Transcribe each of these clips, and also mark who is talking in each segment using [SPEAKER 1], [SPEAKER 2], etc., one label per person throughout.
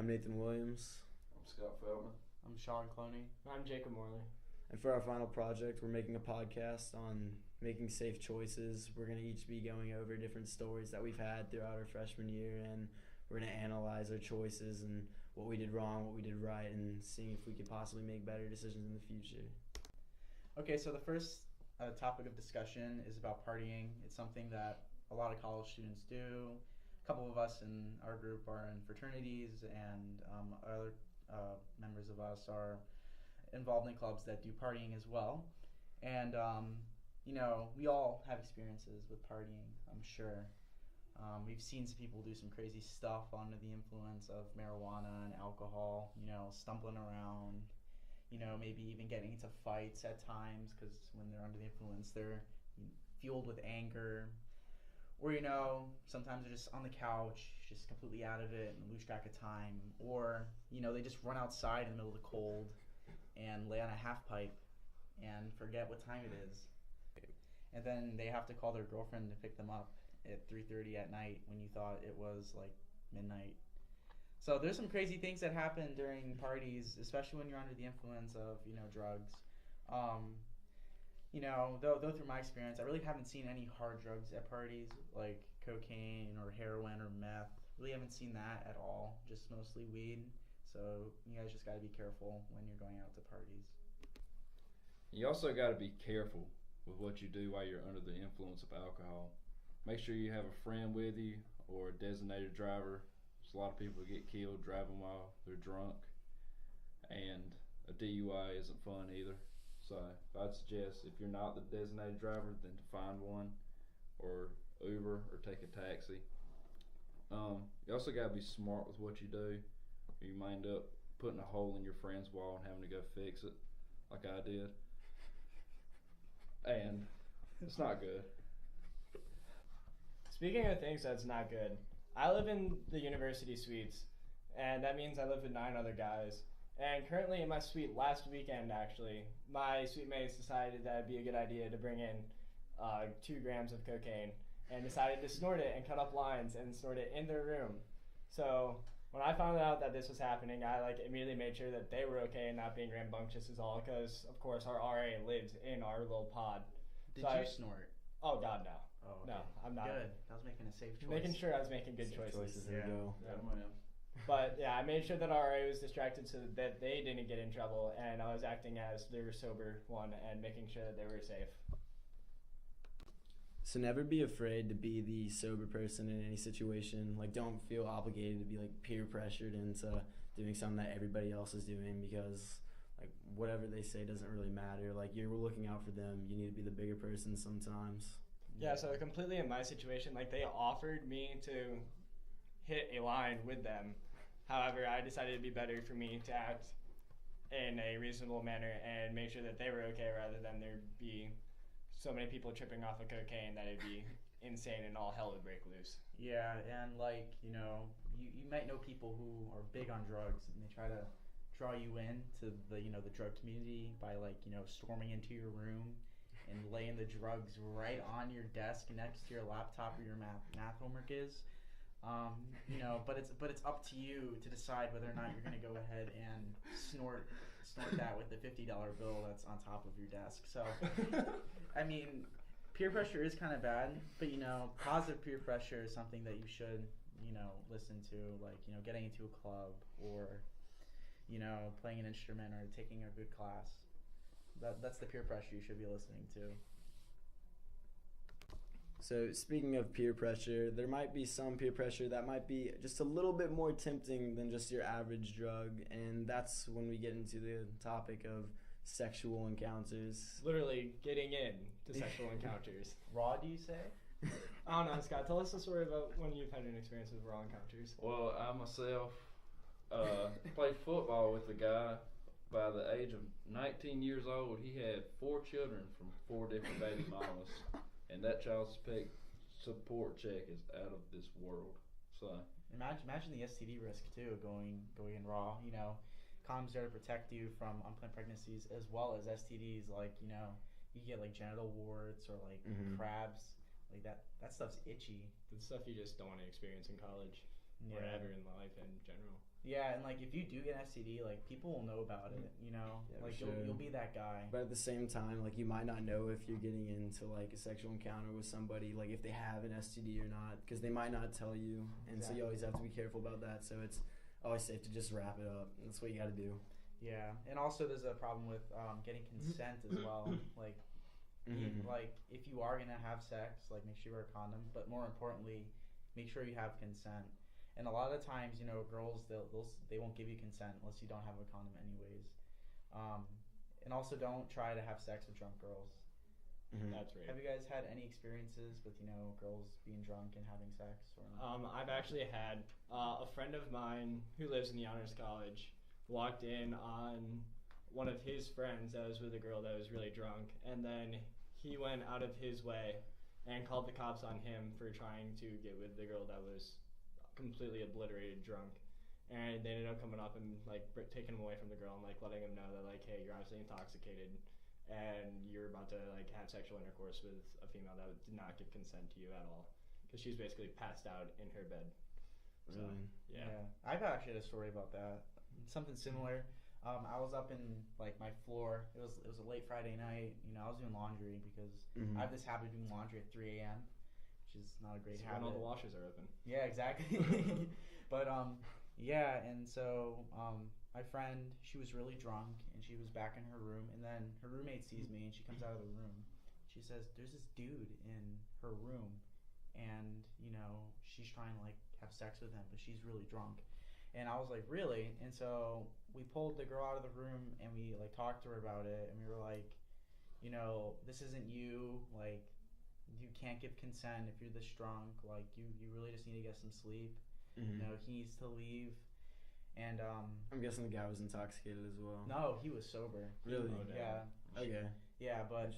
[SPEAKER 1] I'm Nathan Williams.
[SPEAKER 2] I'm Scott Feldman.
[SPEAKER 3] I'm Sean Cloney.
[SPEAKER 4] I'm Jacob Morley.
[SPEAKER 1] And for our final project, we're making a podcast on making safe choices. We're going to each be going over different stories that we've had throughout our freshman year, and we're going to analyze our choices and what we did wrong, what we did right, and seeing if we could possibly make better decisions in the future.
[SPEAKER 3] Okay, so the first topic of discussion is about partying. It's something that a lot of college students do. A couple of us in our group are in fraternities, and other members of us are involved in clubs that do partying as well. And, we all have experiences with partying, I'm sure. We've seen some people do some crazy stuff under the influence of marijuana and alcohol, stumbling around, maybe even getting into fights at times because when they're under the influence, they're fueled with anger. Or, sometimes they're just on the couch, just completely out of it and lose track of time. Or, they just run outside in the middle of the cold and lay on a half pipe and forget what time it is. And then they have to call their girlfriend to pick them up at 3:30 at night when you thought it was like midnight. So there's some crazy things that happen during parties, especially when you're under the influence of, drugs. Though through my experience, I really haven't seen any hard drugs at parties like cocaine or heroin or meth. Really haven't seen that at all, just mostly weed. So you guys just got to be careful when you're going out to parties.
[SPEAKER 2] You also got to be careful with what you do while you're under the influence of alcohol. Make sure you have a friend with you or a designated driver. There's a lot of people who get killed driving while they're drunk, and a DUI isn't fun either. So I'd suggest if you're not the designated driver, then to find one, or Uber, or take a taxi. You also got to be smart with what you do. You might end up putting a hole in your friend's wall and having to go fix it, like I did. And it's not good.
[SPEAKER 4] Speaking of things that's not good, I live in the university suites, and that means I live with 9 other guys. And currently in my suite, last weekend actually, my suite mates decided that it'd be a good idea to bring in 2 grams of cocaine and decided to snort it and cut up lines and snort it in their room. So when I found out that this was happening, I immediately made sure that they were okay and not being rambunctious as all, because of course our RA lives in our little pod.
[SPEAKER 3] Did you snort?
[SPEAKER 4] Oh God, no.
[SPEAKER 3] Oh, okay.
[SPEAKER 4] No, I'm not.
[SPEAKER 3] Good. I was making a safe choice.
[SPEAKER 4] Making sure I was making good choices.
[SPEAKER 1] There you go.
[SPEAKER 4] But yeah, I made sure that our RA was distracted so that they didn't get in trouble, and I was acting as their sober one and making sure that they were safe.
[SPEAKER 1] So never be afraid to be the sober person in any situation. Don't feel obligated to be peer pressured into doing something that everybody else is doing, because whatever they say doesn't really matter. You're looking out for them. You need to be the bigger person sometimes.
[SPEAKER 4] Yeah, so completely in my situation, they offered me to hit a line with them. However, I decided it'd be better for me to act in a reasonable manner and make sure that they were okay rather than there be so many people tripping off of cocaine that it'd be insane and all hell would break loose.
[SPEAKER 3] Yeah, and you might know people who are big on drugs, and they try to draw you in to the drug community by storming into your room and laying the drugs right on your desk next to your laptop where your math homework is. But it's up to you to decide whether or not you're going to go ahead and snort that with the $50 bill that's on top of your desk. So, peer pressure is kind of bad, but positive peer pressure is something that you should listen to, getting into a club or playing an instrument or taking a good class. That's the peer pressure you should be listening to.
[SPEAKER 1] So speaking of peer pressure, there might be some peer pressure that might be just a little bit more tempting than just your average drug, and that's when we get into the topic of sexual encounters.
[SPEAKER 4] Literally getting in to sexual encounters.
[SPEAKER 3] Raw, do you say?
[SPEAKER 4] I don't know, Scott. Tell us a story about when you've had an experience with raw encounters.
[SPEAKER 2] Well, I myself played football with a guy. By the age of 19 years old, he had 4 children from 4 different baby mamas. And that child support check is out of this world. So
[SPEAKER 3] imagine the STD risk too, going in raw. Condoms there to protect you from unplanned pregnancies as well as STDs. You get genital warts or crabs. That stuff's itchy.
[SPEAKER 4] The stuff you just don't want to experience in college or ever in life in general.
[SPEAKER 3] Yeah, and like if you do get an STD, like people will know about it, you know.
[SPEAKER 1] Yeah,
[SPEAKER 3] like
[SPEAKER 1] for sure.
[SPEAKER 3] you'll be that guy.
[SPEAKER 1] But at the same time, like you might not know if you're getting into like a sexual encounter with somebody, like if they have an STD or not, because they might not tell you, and so you always have to be careful about that. So it's always safe to just wrap it up. That's what you got to do.
[SPEAKER 3] Yeah, and also there's a problem with getting consent as well. Like, like if you are gonna have sex, like make sure you wear a condom. But more importantly, make sure you have consent. And a lot of times, you know, girls they won't give you consent unless you don't have a condom, anyways. And also don't try to have sex with drunk girls.
[SPEAKER 4] That's right.
[SPEAKER 3] Have you guys had any experiences with, you know, girls being drunk and having sex? Or
[SPEAKER 4] I've actually had a friend of mine who lives in the honors college walked in on one of his friends that was with a girl that was really drunk, and then he went out of his way and called the cops on him for trying to get with the girl that was completely obliterated drunk. And they ended up coming up and like taking him away from the girl and like letting him know that like, hey, you're obviously intoxicated and you're about to like have sexual intercourse with a female that did not give consent to you at all, because she was basically passed out in her bed. So, yeah.
[SPEAKER 3] I've actually had a story about that. Something similar. I was up in like my floor. It was a late Friday night. You know, I was doing laundry because I have this habit of doing laundry at 3 a.m., which is not a great habit.
[SPEAKER 4] When all the washers are open.
[SPEAKER 3] Yeah, exactly. But yeah, and so my friend, she was really drunk and she was back in her room, and then her roommate sees me and she comes out of the room. She says, "There's this dude in her room, and you know she's trying to like have sex with him, but she's really drunk." And I was like, "Really?" And so we pulled the girl out of the room and we like talked to her about it, and we were like, you know, this isn't you. Like, you can't give consent if you're this drunk. Like, you really just need to get some sleep. You know, he needs to leave. And
[SPEAKER 1] I'm guessing the guy was intoxicated as well.
[SPEAKER 3] no, he was sober.
[SPEAKER 1] Really?
[SPEAKER 3] Yeah.
[SPEAKER 1] Okay.
[SPEAKER 3] Yeah, but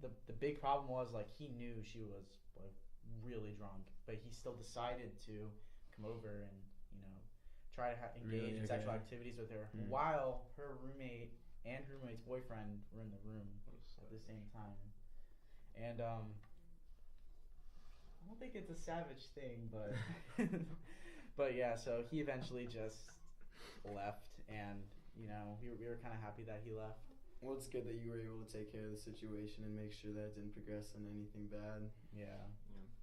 [SPEAKER 3] the big problem was like he knew she was like really drunk, but he still decided to come over and, you know, try to engage in sexual activities with her while her roommate and her roommate's boyfriend were in the room at the same time. And I don't think it's a savage thing, but but yeah, so he eventually just left, and you know, we were kind of happy that he left.
[SPEAKER 1] Well, it's good that you were able to take care of the situation and make sure that it didn't progress into anything bad.
[SPEAKER 3] Yeah.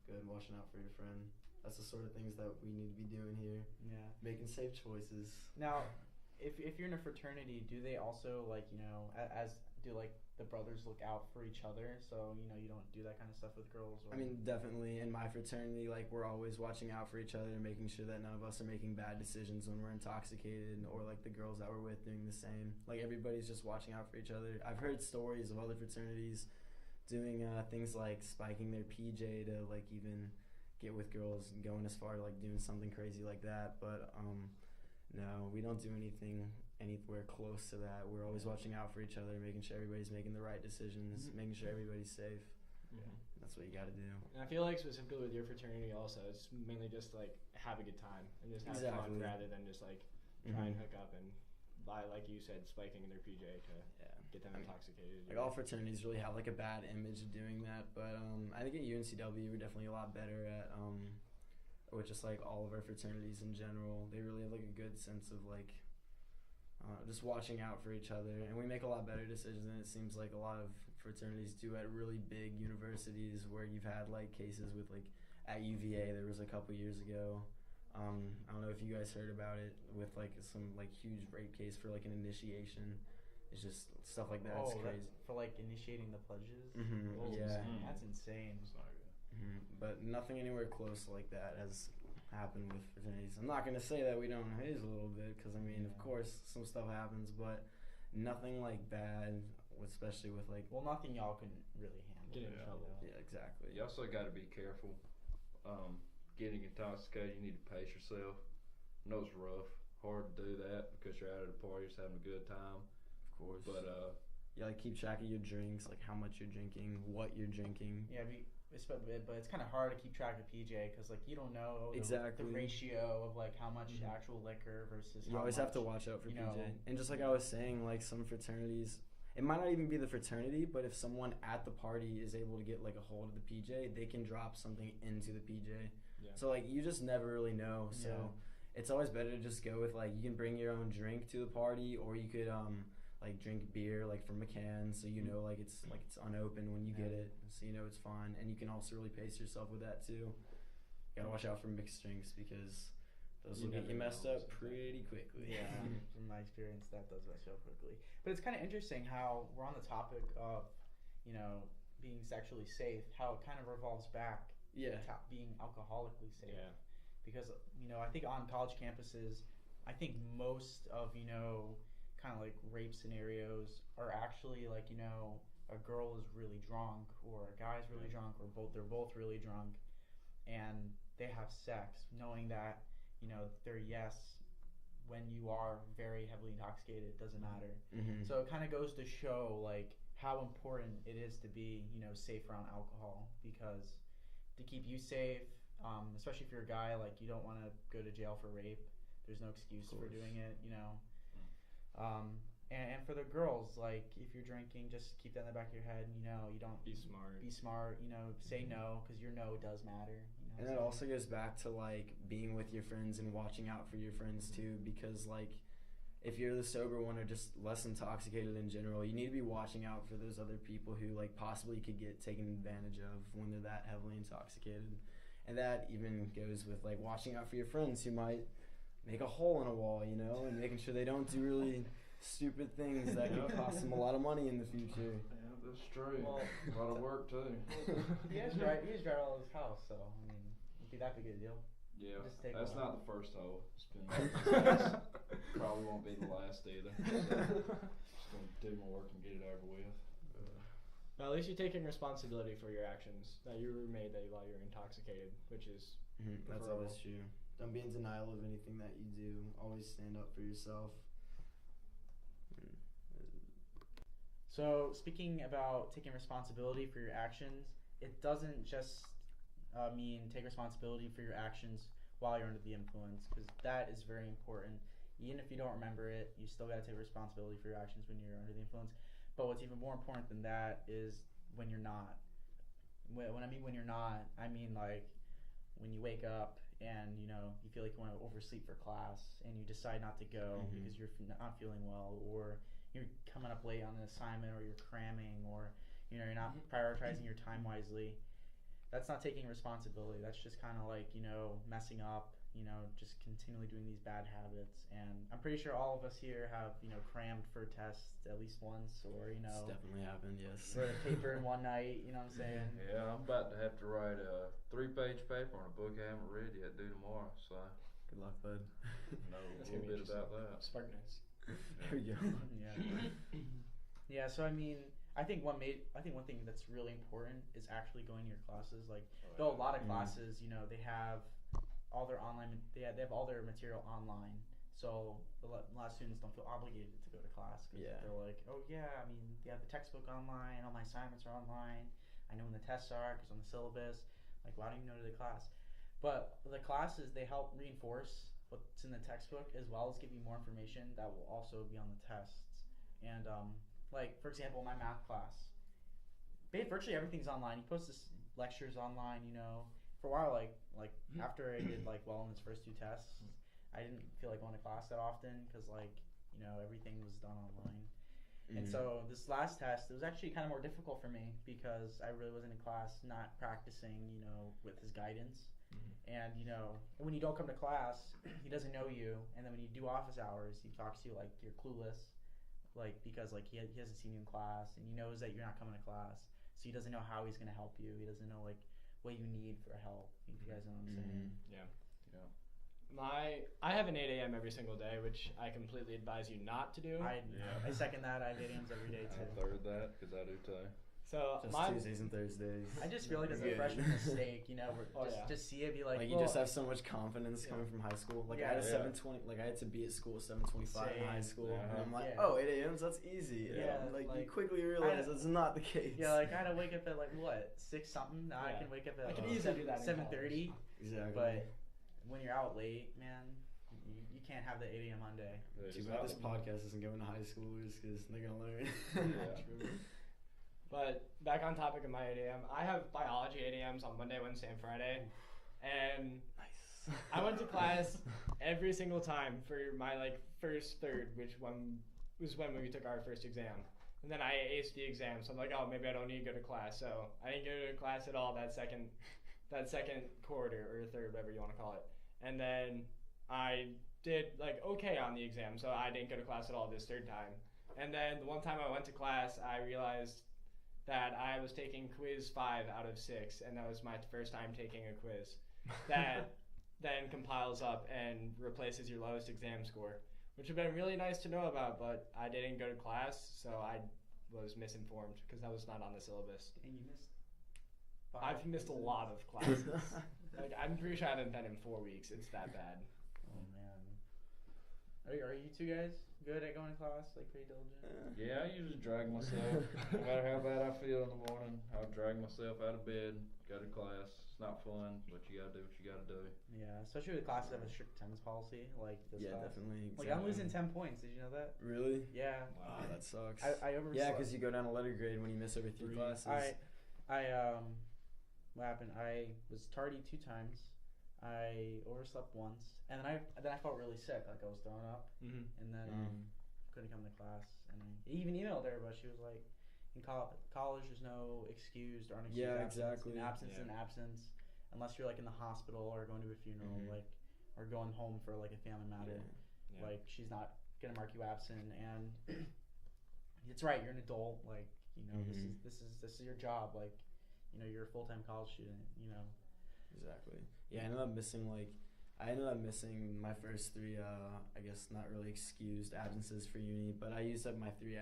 [SPEAKER 1] Good, watching out for your friend. That's the sort of things that we need to be doing here.
[SPEAKER 3] Yeah.
[SPEAKER 1] Making safe choices.
[SPEAKER 3] Now, if you're in a fraternity, do they also like, you know, as do like the brothers look out for each other, so you know you don't do that kind of stuff with girls? Or?
[SPEAKER 1] I mean, definitely in my fraternity, like we're always watching out for each other and making sure that none of us are making bad decisions when we're intoxicated, or like the girls that we're with doing the same. Like everybody's just watching out for each other. I've heard stories of other fraternities doing things like spiking their PJ to like even get with girls and going as far to like doing something crazy like that. But no, we don't do anything anywhere close to that. We're always watching out for each other, making sure everybody's making the right decisions, making sure everybody's safe. That's what you got to do.
[SPEAKER 4] And I feel like specifically with your fraternity also, it's mainly just like have a good time and just have fun rather than just like try and hook up and by, like you said, spiking their PJ to get them intoxicated.
[SPEAKER 1] Like all fraternities really have like a bad image of doing that, but I think at UNCW we're definitely a lot better at with just like all of our fraternities in general. They really have like a good sense of like just watching out for each other, and we make a lot better decisions than it seems like a lot of fraternities do at really big universities where you've had like cases with like at UVA there was a couple years ago. I don't know if you guys heard about it with like some like huge rape case for like an initiation. It's just stuff like that. It's crazy.
[SPEAKER 3] For like initiating the pledges. That's insane.
[SPEAKER 2] It's not good.
[SPEAKER 1] But nothing anywhere close like that has happened with fraternities. I'm not going to say that we don't haze a little bit, because I mean, of course, some stuff happens, but nothing like bad, especially with like.
[SPEAKER 3] Well, nothing y'all can really handle.
[SPEAKER 4] Get in trouble.
[SPEAKER 1] Yeah, exactly.
[SPEAKER 2] You also got to be careful. Getting intoxicated, you need to pace yourself. I know it's rough, hard to do that because you're out at a party, just having a good time.
[SPEAKER 1] Of course.
[SPEAKER 2] But
[SPEAKER 1] you like keep track of your drinks, like how much you're drinking, what you're drinking.
[SPEAKER 3] Yeah, but it's kind of hard to keep track of PJ because like you don't know
[SPEAKER 1] exactly
[SPEAKER 3] the ratio of like how much actual liquor versus.
[SPEAKER 1] You always have to watch out for PJ. And just like I was saying, like some fraternities, it might not even be the fraternity, but if someone at the party is able to get like a hold of the PJ, they can drop something into the PJ. Yeah. So like you just never really know. So it's always better to just go with, like, you can bring your own drink to the party, or you could like drink beer like from a can, so you know like it's unopened when you get it, so you know it's fine. And you can also really pace yourself with that too. You gotta watch out for mixed drinks because those will get you messed up pretty quickly.
[SPEAKER 3] Yeah, from my experience, that does mess you up quickly. But it's kind of interesting how we're on the topic of, you know, being sexually safe, how it kind of revolves back
[SPEAKER 1] Yeah.
[SPEAKER 3] to being alcoholically safe.
[SPEAKER 4] Yeah.
[SPEAKER 3] Because, you know, I think on college campuses, I think most of, you know, kind of like rape scenarios are actually like, you know, a girl is really drunk or a guy's really drunk or they're both really drunk, and they have sex knowing that, you know, they're when you are very heavily intoxicated, it doesn't matter.
[SPEAKER 1] Mm-hmm.
[SPEAKER 3] So it kind of goes to show like how important it is to be, you know, safe around alcohol, because to keep you safe, especially if you're a guy, like you don't want to go to jail for rape. There's no excuse for doing it, you know. And for the girls, like if you're drinking, just keep that in the back of your head. You know, you don't
[SPEAKER 4] Be smart.
[SPEAKER 3] Be smart. You know, say no, because your no does matter. You know,
[SPEAKER 1] And that also goes back to like being with your friends and watching out for your friends too, because like if you're the sober one or just less intoxicated in general, you need to be watching out for those other people who like possibly could get taken advantage of when they're that heavily intoxicated. And that even goes with like watching out for your friends who might make a hole in a wall, you know, and making sure they don't do really stupid things that could cost them a lot of money in the future.
[SPEAKER 2] Yeah, that's true.
[SPEAKER 3] Well,
[SPEAKER 2] a lot of work too.
[SPEAKER 3] he has drive all his house, so I mean, it'd be that big a deal.
[SPEAKER 2] Yeah,
[SPEAKER 3] Just take
[SPEAKER 2] that's
[SPEAKER 3] one.
[SPEAKER 2] not the first hole. It's been probably won't be the last either. Just gonna do my work and get it over with.
[SPEAKER 4] Well, at least you're taking responsibility for your actions that you made while you're intoxicated, which is
[SPEAKER 1] That's
[SPEAKER 4] preferable.
[SPEAKER 1] always true. Don't be in denial of anything that you do. Always stand up for yourself.
[SPEAKER 3] So speaking about taking responsibility for your actions, it doesn't just mean take responsibility for your actions while you're under the influence, because that is very important. Even if you don't remember it, you still got to take responsibility for your actions when you're under the influence. But what's even more important than that is when you're not. When I mean when you're not, I mean like when you wake up and you know you feel like you want to oversleep for class and you decide not to go because you're not feeling well, or you're coming up late on an assignment, or you're cramming, or you know you're not prioritizing your time wisely. That's not taking responsibility. That's just kind of like, you know, messing up, you know, just continually doing these bad habits. And I'm pretty sure all of us here have, you know, crammed for tests at least once, or, you know,
[SPEAKER 1] It's definitely happened, yes.
[SPEAKER 3] wrote a paper in one night, you know what I'm saying?
[SPEAKER 2] Yeah, I'm about to have to write a 3-page paper on a book I haven't read yet due tomorrow, so
[SPEAKER 1] Good luck, bud.
[SPEAKER 2] know a
[SPEAKER 4] That's
[SPEAKER 2] little
[SPEAKER 4] gonna be
[SPEAKER 2] bit about that.
[SPEAKER 4] Spark Nights.
[SPEAKER 1] There we go.
[SPEAKER 3] Yeah, so I mean, I think one thing that's really important is actually going to your classes. Like, though a lot of classes, you know, they have all their they have all their material online. So a lot of students don't feel obligated to go to class because they're like, oh yeah, I mean, they have the textbook online, all my assignments are online, I know when the tests are because on the syllabus. Like, why don't you go to the class? But the classes, they help reinforce what's in the textbook as well as give you more information that will also be on the tests. And like, for example, my math class, virtually everything's online. He posts his lectures online, you know. For a while, like after I did like well in his first 2 tests, I didn't feel like going to class that often because, like, you know, everything was done online. And so this last test, it was actually kind of more difficult for me because I really wasn't in class, not practicing, you know, with his guidance. And, you know, when you don't come to class, he doesn't know you. And then when you do office hours, he talks to you like you're clueless. Like, because like he hasn't seen you in class, and he knows that you're not coming to class, so he doesn't know how he's gonna help you. He doesn't know like what you need for help. If you guys know what I'm saying?
[SPEAKER 4] Yeah. I have an 8 a.m. every single day, which I completely advise you not to do.
[SPEAKER 3] I second that. I have 8 a.m. every day
[SPEAKER 2] I
[SPEAKER 3] too.
[SPEAKER 2] third that because I do too.
[SPEAKER 4] So
[SPEAKER 1] Just Tuesdays and Thursdays.
[SPEAKER 3] I just feel like it's a freshman mistake, you know. Just see it, be like,
[SPEAKER 1] you just have so much confidence coming from high school. Like I had a 7:20. Like I had to be at school at 7:25 in high school, and I'm like, 8 a.m. That's easy. Like you quickly realize that's not the case.
[SPEAKER 3] Yeah, like I had to wake up at like what 6 something. Now I can wake up at
[SPEAKER 4] I can easily do that
[SPEAKER 3] 7:30.
[SPEAKER 1] Exactly.
[SPEAKER 3] But when you're out late, man, you can't have the 8 a.m. Monday.
[SPEAKER 1] Too bad this podcast isn't going to high schoolers because they're gonna learn.
[SPEAKER 2] True.
[SPEAKER 4] But back on topic of my 8 a.m., I have biology 8 a.m.s on Monday, Wednesday, and Friday. And I went to class every single time for my first third, which one was when we took our first exam. And then I aced the exam, so I'm like, oh, maybe I don't need to go to class. So I didn't go to class at all that second quarter or third, whatever you want to call it. And then I did okay on the exam, so I didn't go to class at all this third time. And then the one time I went to class, I realized that I was taking quiz 5 out of 6, and that was my first time taking a quiz that then compiles up and replaces your lowest exam score, which would have been really nice to know about, but I didn't go to class, so I was misinformed because that was not on the syllabus.
[SPEAKER 3] And you missed 5
[SPEAKER 4] I've missed a lot of classes. I'm pretty sure I haven't been in 4 weeks. It's that bad.
[SPEAKER 3] Oh, man. Are you two guys good at going to class? Pretty diligent?
[SPEAKER 2] Yeah, I usually drag myself. No matter how bad I feel in the morning, I'll drag myself out of bed, go to class. It's not fun, but you gotta do what you gotta do.
[SPEAKER 3] Yeah, especially with classes that have a strict attendance policy, like this class.
[SPEAKER 1] Definitely.
[SPEAKER 3] I'm losing 10 points. Did you know that?
[SPEAKER 1] Really?
[SPEAKER 3] Yeah.
[SPEAKER 1] Wow, that sucks.
[SPEAKER 3] I overslept.
[SPEAKER 1] Yeah, because you go down a letter grade when you miss over 3 classes.
[SPEAKER 3] What happened? I was tardy 2 times. I overslept once, and then I felt really sick, like I was throwing up,
[SPEAKER 4] Mm-hmm.
[SPEAKER 3] and then couldn't come to class. And I even emailed her, but she was like, "In college, there's no excused or unexcused absence.
[SPEAKER 1] Exactly.
[SPEAKER 3] An absence is an absence, unless you're in the hospital or going to a funeral, or going home for a family matter.
[SPEAKER 4] Yeah.
[SPEAKER 3] She's not gonna mark you absent, and it's right. You're an adult. This is your job. You're a full-time college student.
[SPEAKER 1] Exactly. Yeah, I ended up missing my first 3 I guess not really excused absences for uni, but I used up my 3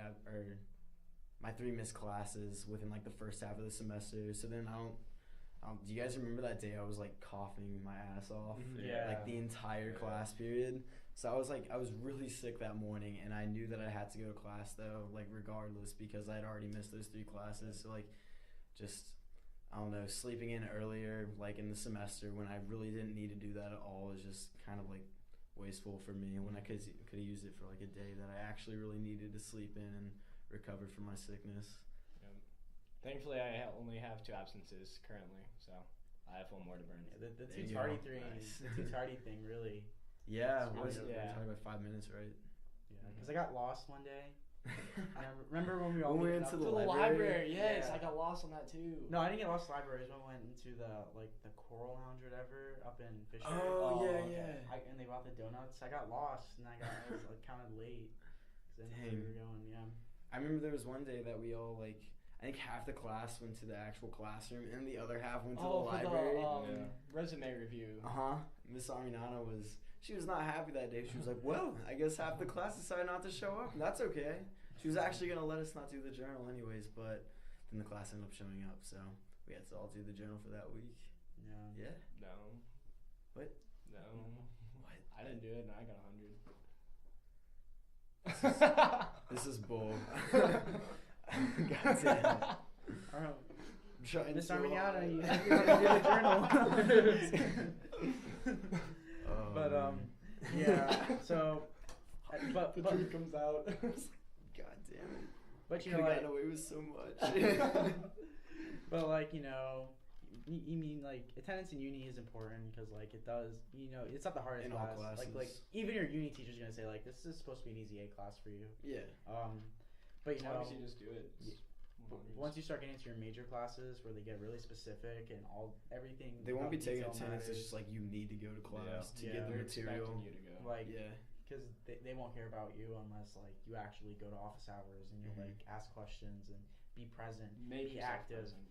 [SPEAKER 1] missed classes within the first half of the semester. So then do you guys remember that day I was coughing my ass off?
[SPEAKER 3] Yeah.
[SPEAKER 1] The entire class period. So I was really sick that morning, and I knew that I had to go to class though, regardless, because I had already missed those 3 classes. So just, I don't know, sleeping in earlier, in the semester when I really didn't need to do that at all is just kind of wasteful for me, when I could have used it for a day that I actually really needed to sleep in and recover from my sickness.
[SPEAKER 4] Yep. Thankfully, I only have 2 absences currently, so I have 1 more to burn.
[SPEAKER 3] Yeah, the too tardy thing really.
[SPEAKER 1] Yeah,
[SPEAKER 3] We're
[SPEAKER 1] talking about 5 minutes, right?
[SPEAKER 3] Yeah, because I got lost one day. Remember when we all
[SPEAKER 1] went
[SPEAKER 3] meeted
[SPEAKER 1] into
[SPEAKER 3] up
[SPEAKER 1] the
[SPEAKER 4] library?
[SPEAKER 3] Yeah.
[SPEAKER 4] Yes, I got lost on that too.
[SPEAKER 3] No, I didn't get lost in the library. We went into the Coral Lounge or whatever up in Fisher.
[SPEAKER 1] Oh, yeah,
[SPEAKER 4] okay.
[SPEAKER 1] yeah.
[SPEAKER 3] And they bought the donuts. I got lost and I was counted late because I didn't know where we were going. Yeah.
[SPEAKER 1] I remember there was one day that we all I think half the class went to the actual classroom and the other half went to the library.
[SPEAKER 4] Resume review.
[SPEAKER 1] Miss Arminana she was not happy that day. She was like, well, I guess half the class decided not to show up. That's okay. She was actually going to let us not do the journal anyways, but then the class ended up showing up, so we had to all do the journal for that week.
[SPEAKER 3] Yeah.
[SPEAKER 1] Yeah?
[SPEAKER 4] No.
[SPEAKER 1] What?
[SPEAKER 4] No.
[SPEAKER 1] What?
[SPEAKER 4] I didn't do it, and I got 100.
[SPEAKER 1] This is bull. God damn.
[SPEAKER 3] Alright. Miss Arminana, you have to do the journal. But yeah. So, but
[SPEAKER 4] the truth comes out.
[SPEAKER 1] God damn it.
[SPEAKER 3] But
[SPEAKER 1] Could've gotten away with so much.
[SPEAKER 3] But you mean attendance in uni is important because it does, it's not the hardest
[SPEAKER 1] in
[SPEAKER 3] class.
[SPEAKER 1] all classes.
[SPEAKER 3] Even your uni teacher's gonna say this is supposed to be an easy A class for you.
[SPEAKER 1] Yeah.
[SPEAKER 3] But
[SPEAKER 4] as long as you just do it.
[SPEAKER 3] Once you start getting into your major classes where they get really specific and everything,
[SPEAKER 1] they won't be taking
[SPEAKER 3] detail
[SPEAKER 1] attendance.
[SPEAKER 3] matters.
[SPEAKER 1] It's just you need to go to class to get the
[SPEAKER 4] They're
[SPEAKER 1] material.
[SPEAKER 4] expecting you to go.
[SPEAKER 3] Because they won't care about you unless you actually go to office hours and you ask questions and be present,
[SPEAKER 4] Make
[SPEAKER 3] be
[SPEAKER 4] yourself
[SPEAKER 3] active.
[SPEAKER 4] present.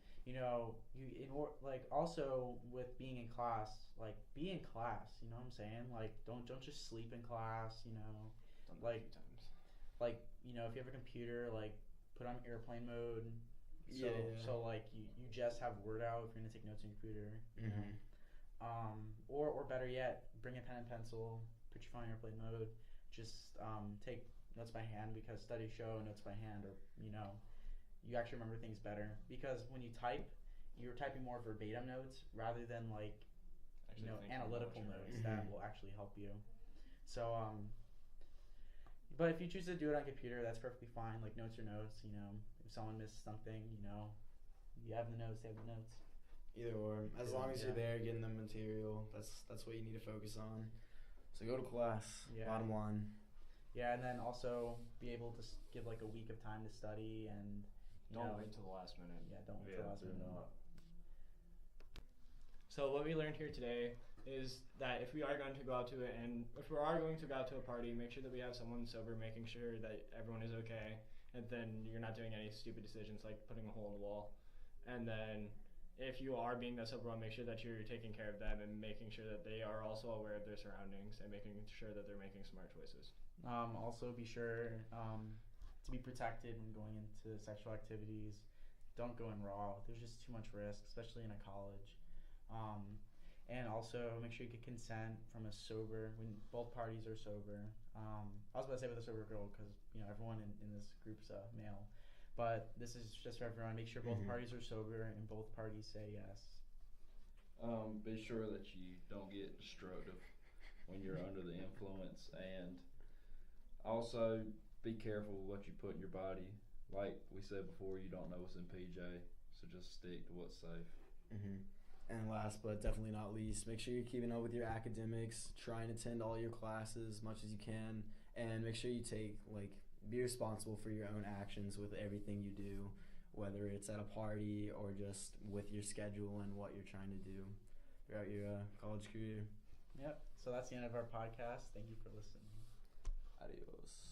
[SPEAKER 3] Also with being in class, be in class. You know what I'm saying? Don't just sleep in class.
[SPEAKER 4] Done that a few times.
[SPEAKER 3] If you have a computer, put on airplane mode. So you just have Word out if you're gonna take notes on your computer. Or better yet, bring a pen and pencil. Put your phone in airplane mode. Just take notes by hand because studies show notes by hand you actually remember things better because when you type, you're typing more verbatim notes rather than analytical notes that will actually help you. So but if you choose to do it on computer, that's perfectly fine. Notes are notes. If someone misses something, you have the notes. They have the notes.
[SPEAKER 1] Either or. As long as
[SPEAKER 3] Yeah.
[SPEAKER 1] you're there getting the material, that's what you need to focus on. So go to class.
[SPEAKER 3] Yeah.
[SPEAKER 1] Bottom line.
[SPEAKER 3] Yeah, and then also be able to give like a week of time to study and
[SPEAKER 4] Don't wait till the last minute.
[SPEAKER 3] Yeah, don't wait till the last
[SPEAKER 2] do
[SPEAKER 3] minute.
[SPEAKER 2] not.
[SPEAKER 4] So what we learned here today is that if we are going to go out to it, and if we are going to go out to a party, make sure that we have someone sober, making sure that everyone is okay, and then you're not doing any stupid decisions like putting a hole in the wall. And then if you are being that sober one, make sure that you're taking care of them and making sure that they are also aware of their surroundings and making sure that they're making smart choices.
[SPEAKER 3] Also be sure to be protected when going into sexual activities. Don't go in raw. There's just too much risk, especially in a college. And also make sure you get consent from a sober, when both parties are sober. I was about to say with a sober girl because everyone in this group's male, but this is just for everyone. Make sure both parties are sober and both parties say yes.
[SPEAKER 2] Be sure that you don't get destructive when you're under the influence, and also be careful with what you put in your body. Like we said before, you don't know what's in PJ, so just stick to what's safe.
[SPEAKER 1] And last but definitely not least, make sure you're keeping up with your academics. Try and attend all your classes as much as you can, and make sure you be responsible for your own actions with everything you do, whether it's at a party or just with your schedule and what you're trying to do throughout your college career.
[SPEAKER 3] Yep. So that's the end of our podcast. Thank you for listening.
[SPEAKER 1] Adios.